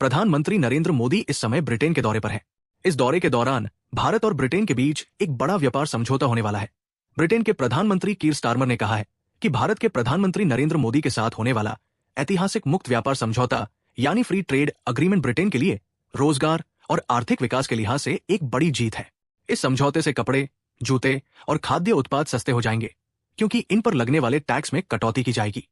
प्रधानमंत्री नरेंद्र मोदी इस समय ब्रिटेन के दौरे पर हैं। इस दौरे के दौरान भारत और ब्रिटेन के बीच एक बड़ा व्यापार समझौता होने वाला है। ब्रिटेन के प्रधानमंत्री कीर स्टारमर ने कहा है कि भारत के प्रधानमंत्री नरेंद्र मोदी के साथ होने वाला ऐतिहासिक मुक्त व्यापार समझौता यानी फ्री ट्रेड अग्रीमेंट ब्रिटेन के लिए रोजगार और आर्थिक विकास के लिहाज से एक बड़ी जीत है। इस समझौते से कपड़े, जूते और खाद्य उत्पाद सस्ते हो जाएंगे क्योंकि इन पर लगने वाले टैक्स में कटौती की जाएगी।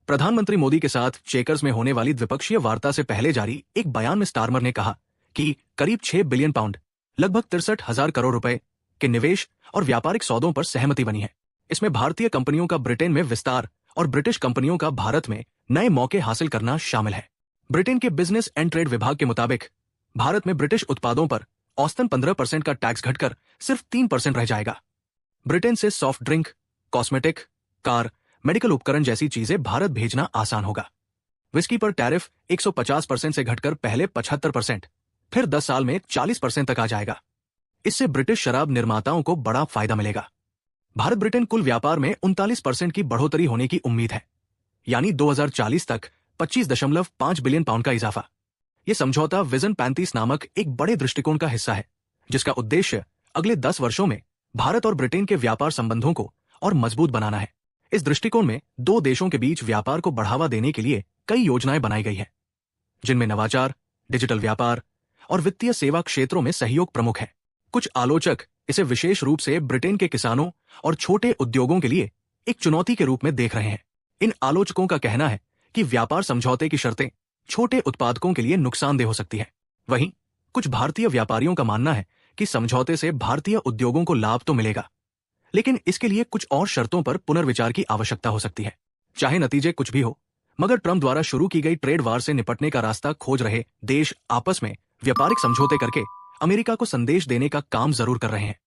प्रधानमंत्री मोदी के साथ चेकर्स में होने वाली द्विपक्षीय वार्ता से पहले जारी एक बयान में स्टारमर ने कहा कि करीब 6 बिलियन पाउंड लगभग 63,000 करोड़ रुपए के निवेश और व्यापारिक सौदों पर सहमति बनी है। इसमें भारतीय कंपनियों का ब्रिटेन में विस्तार और ब्रिटिश कंपनियों का भारत में नए मौके हासिल करना शामिल है। ब्रिटेन के बिजनेस एंड ट्रेड विभाग के मुताबिक भारत में ब्रिटिश उत्पादों पर औसतन 15% का टैक्स घटकर सिर्फ 3% रह जाएगा। ब्रिटेन से soft drink, cosmetic, car, medical उपकरण जैसी चीजें भारत भेजना आसान होगा। विस्की पर टैरिफ 150% से घटकर पहले 75%, फिर 10 साल में 40% तक आ जाएगा। इससे ब्रिटिश शराब निर्माताओं को बड़ा फायदा मिलेगा। भारत ब्रिटेन कुल व्यापार में 39% की बढ़ोतरी होने की उम्मीद है, यानी 2040 तक 25.5 बिलियन पाउंड का इजाफा। यह समझौता विजन 35 नामक एक बड़े दृष्टिकोण का हिस्सा है, जिसका उद्देश्य अगले 10 वर्षों में भारत और ब्रिटेन के व्यापार संबंधों को और मजबूत बनाना है। इस दृष्टिकोण में दो देशों के बीच व्यापार को बढ़ावा देने के लिए कई योजनाएं बनाई गई हैं, जिनमें नवाचार, डिजिटल व्यापार और वित्तीय सेवा क्षेत्रों में सहयोग प्रमुख है। कुछ आलोचक इसे विशेष रूप से ब्रिटेन के किसानों और छोटे उद्योगों के लिए एक चुनौती के रूप में देख रहे हैं। इन आलोचकों का कहना है कि व्यापार समझौते की शर्तें छोटे उत्पादकों के लिए नुकसानदेह हो सकती है। वहीं कुछ भारतीय व्यापारियों का मानना है कि समझौते से भारतीय उद्योगों को लाभ तो मिलेगा, लेकिन इसके लिए कुछ और शर्तों पर पुनर्विचार की आवश्यकता हो सकती है। चाहे नतीजे कुछ भी हो, मगर ट्रंप द्वारा शुरू की गई ट्रेड वार से निपटने का रास्ता खोज रहे देश आपस में व्यापारिक समझौते करके अमेरिका को संदेश देने का काम जरूर कर रहे हैं।